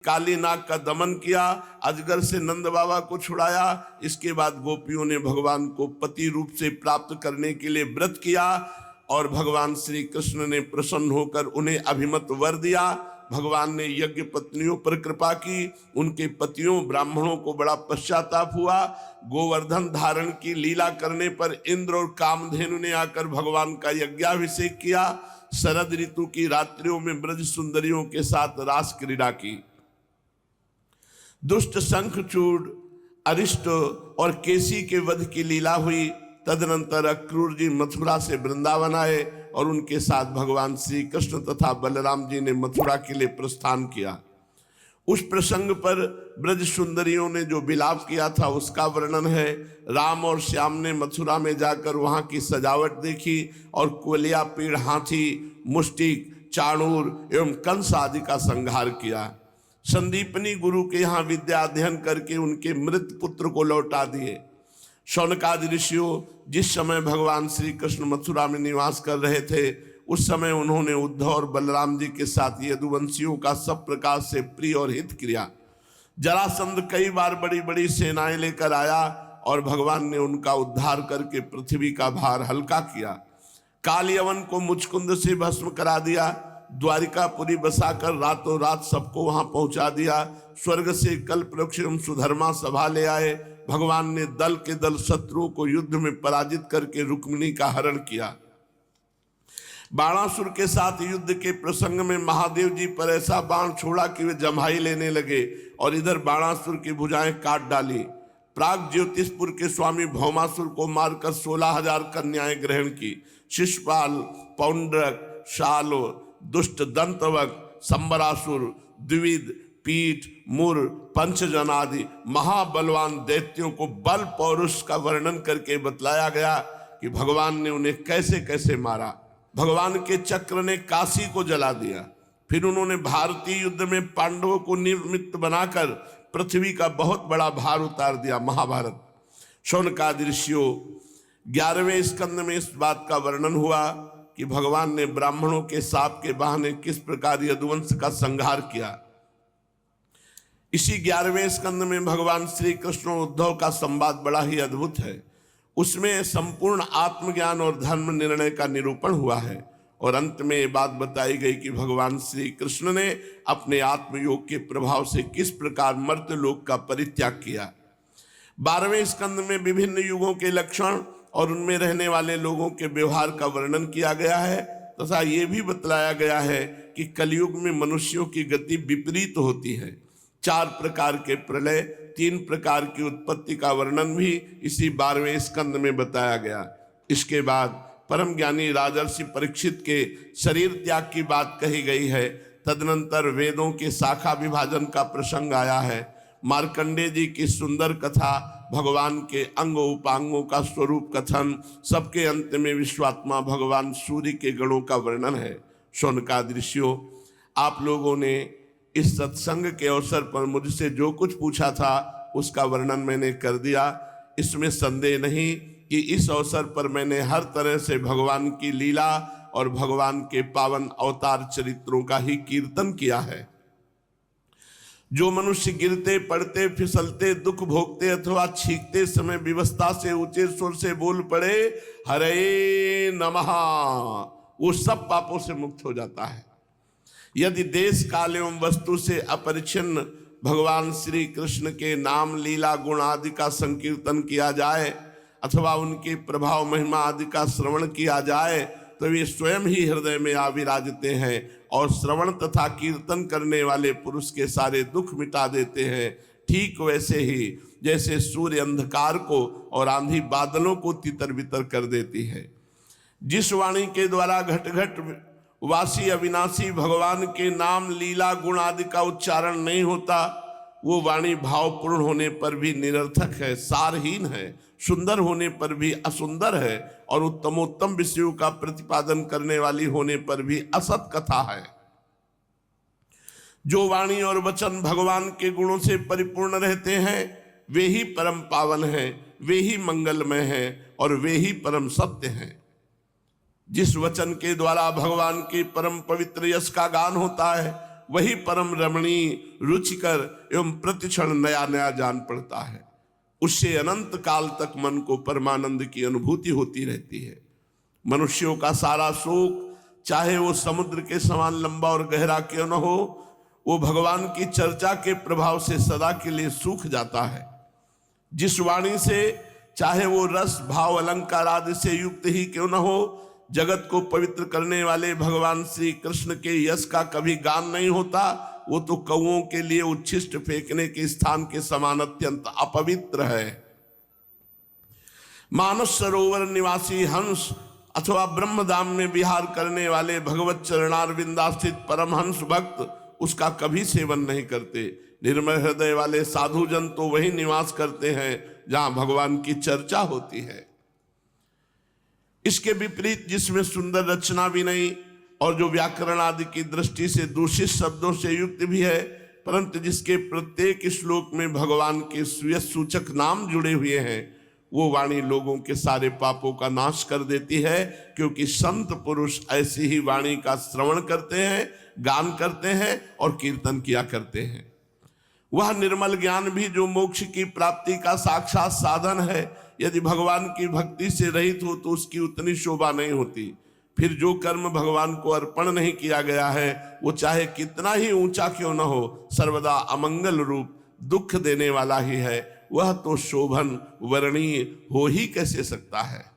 काली नाग का दमन किया, अजगर से नंद बाबा को छुड़ाया। इसके बाद गोपियों ने भगवान को पति रूप से प्राप्त करने के लिए व्रत किया और भगवान श्री कृष्ण ने प्रसन्न होकर उन्हें अभिमत वर दिया। भगवान ने यज्ञ पत्नियों पर कृपा की, उनके पतियों ब्राह्मणों को बड़ा पश्चाताप हुआ। गोवर्धन धारण की लीला करने पर इंद्र और कामधेनु ने आकर भगवान का यज्ञाभिषेक किया। शरद ऋतु की रात्रियों में ब्रज सुंदरियों के साथ रास क्रीड़ा की। दुष्ट शंखचूड़, अरिष्ट और केसी के वध की लीला हुई। तदनंतर अक्रूर जी मथुरा से वृंदावन आए और उनके साथ भगवान श्री कृष्ण तथा बलराम जी ने मथुरा के लिए प्रस्थान किया। उस प्रसंग पर ब्रज सुंदरियों ने जो विलाप किया था उसका वर्णन है। राम और श्याम ने मथुरा में जाकर वहां की सजावट देखी और कोलिया, पीड़, हाथी, मुष्टिक, चाणूर एवं कंस आदि का संहार किया। संदीपनी गुरु के यहाँ विद्या अध्ययन करके उनके मृत पुत्र को लौटा दिए। शौनकादि ऋषियों, जिस समय भगवान श्री कृष्ण मथुरा में निवास कर रहे थे उस समय उन्होंने उद्धव और बलराम जी के साथ यदुवंशियों का सब प्रकार से प्रिय और हित किया। जरासंध कई बार बड़ी बड़ी सेनाएं लेकर आया और भगवान ने उनका उद्धार करके पृथ्वी का भार हल्का किया। कालियवन को मुचकुंद से भस्म करा दिया। द्वारिकापुरी बसाकर रातों रात सबको वहां पहुंचा दिया। स्वर्ग से कल्पवृक्ष एवं सुधर्मा सभा ले आए। भगवान ने दल के दल शत्रुओं को युद्ध में पराजित करके रुक्मिणी का हरण किया। बाणासुर के साथ युद्ध के प्रसंग में महादेव जी पर ऐसा बाण छोड़ा कि वे जम्हाई लेने लगे और इधर बाणासुर की भुजाएं काट डाली। प्राग ज्योतिषपुर के स्वामी भौमासुर को मारकर 16,000 कन्याएं ग्रहण की। शिशुपाल, पौंड्रक, शालो, दुष्ट दंतवक, संबरासुर, द्विविद, पीठ, मुर, पंचजन आदि महाबलवान दैत्यों को बल पौरुष का वर्णन करके बतलाया गया कि भगवान ने उन्हें कैसे कैसे मारा। भगवान के चक्र ने काशी को जला दिया। फिर उन्होंने भारतीय युद्ध में पांडवों को निमित्त बनाकर पृथ्वी का बहुत बड़ा भार उतार दिया। महाभारत। शौनकादि ऋषियों, 11वें स्कंद में इस बात का वर्णन हुआ कि भगवान ने ब्राह्मणों के शाप के बहाने किस प्रकार यदुवंश का संहार किया। इसी 11वें स्कंद में भगवान श्री कृष्ण और उद्धव का संवाद बड़ा ही अद्भुत है। उसमें संपूर्ण आत्मज्ञान और धर्म निर्णय का निरूपण हुआ है और अंत में ये बात बताई गई कि भगवान श्री कृष्ण ने अपने आत्मयोग के प्रभाव से किस प्रकार मर्त्यलोक का परित्याग किया। 12वें स्कंद में विभिन्न युगों के लक्षण और उनमें रहने वाले लोगों के व्यवहार का वर्णन किया गया है तथा ये भी बतलाया गया है कि कलयुग में मनुष्यों की गति विपरीत होती है। 4 प्रकार के प्रलय, 3 प्रकार की उत्पत्ति का वर्णन भी इसी 12वें स्कंद में बताया गया। इसके बाद परम ज्ञानी राजर्षि परीक्षित के शरीर त्याग की बात कही गई है। तदनंतर वेदों के शाखा विभाजन का प्रसंग आया है। मार्कंडे जी की सुंदर कथा, भगवान के अंग उपांगों का स्वरूप कथन, सबके अंत में विश्वात्मा भगवान सूर्य के गणों का वर्णन है। शौनकादि ऋषियों, आप लोगों ने इस सत्संग के अवसर पर मुझसे जो कुछ पूछा था उसका वर्णन मैंने कर दिया। इसमें संदेह नहीं कि इस अवसर पर मैंने हर तरह से भगवान की लीला और भगवान के पावन अवतार चरित्रों का ही कीर्तन किया है। जो मनुष्य गिरते, पड़ते, फिसलते, दुख भोगते अथवा छींकते समय विवस्था से ऊंचे स्वर से बोल पड़े हरे नमः, वो सब पापों से मुक्त हो जाता है। यदि देश काल एवं वस्तु से अपरिच्छिन्न भगवान श्री कृष्ण के नाम, लीला, गुण आदि का संकीर्तन किया जाए अथवा उनके प्रभाव, महिमा आदि का श्रवण किया जाए तो वे स्वयं ही हृदय में आ विराजते हैं और श्रवण तथा कीर्तन करने वाले पुरुष के सारे दुख मिटा देते हैं। ठीक वैसे ही जैसे सूर्य अंधकार को और आंधी बादलों को तितर बितर कर देती है। जिस वाणी के द्वारा घट घट वासी अविनाशी भगवान के नाम, लीला, गुण आदि का उच्चारण नहीं होता, वो वाणी भावपूर्ण होने पर भी निरर्थक है, सारहीन है, सुंदर होने पर भी असुंदर है और उत्तमोत्तम विषयों का प्रतिपादन करने वाली होने पर भी असत कथा है। जो वाणी और वचन भगवान के गुणों से परिपूर्ण रहते हैं वे ही परम पावन हैं, वे ही मंगलमय हैं और वे ही परम सत्य हैं। जिस वचन के द्वारा भगवान के परम पवित्र यश का गान होता है वही परम रमणीय, रुचिकर एवं प्रतिक्षण नया नया जान पड़ता है। उससे अनंत काल तक मन को परमानंद की अनुभूति होती रहती है। मनुष्यों का सारा शोक, चाहे वो समुद्र के समान लंबा और गहरा क्यों न हो, वो भगवान की चर्चा के प्रभाव से सदा के लिए सूख जाता है। जिस वाणी से, चाहे वो रस भाव अलंकार आदि से युक्त ही क्यों न हो, जगत को पवित्र करने वाले भगवान श्री कृष्ण के यश का कभी गान नहीं होता। वो तो कौओं के लिए उच्छिष्ट फेंकने के स्थान के समान अत्यंत अपवित्र है। मानस सरोवर निवासी हंस अथवा ब्रह्मधाम में विहार करने वाले भगवत चरणारविंदास्थित परमहंस भक्त उसका कभी सेवन नहीं करते। निर्मल हृदय वाले साधु जन तो वही निवास करते हैं जहां भगवान की चर्चा होती है। इसके विपरीत, जिसमें सुंदर रचना भी नहीं और जो व्याकरण आदि की दृष्टि से दूषित शब्दों से युक्त भी है, परंतु जिसके प्रत्येक श्लोक में भगवान के सुयश सूचक नाम जुड़े हुए हैं, वो वाणी लोगों के सारे पापों का नाश कर देती है। क्योंकि संत पुरुष ऐसी ही वाणी का श्रवण करते हैं, गान करते हैं और कीर्तन किया करते हैं। वह निर्मल ज्ञान भी जो मोक्ष की प्राप्ति का साक्षात साधन है, यदि भगवान की भक्ति से रहित हो तो उसकी उतनी शोभा नहीं होती। फिर जो कर्म भगवान को अर्पण नहीं किया गया है, वो चाहे कितना ही ऊंचा क्यों न हो, सर्वदा अमंगल रूप दुख देने वाला ही है। वह तो शोभन वर्णीय हो ही कैसे सकता है।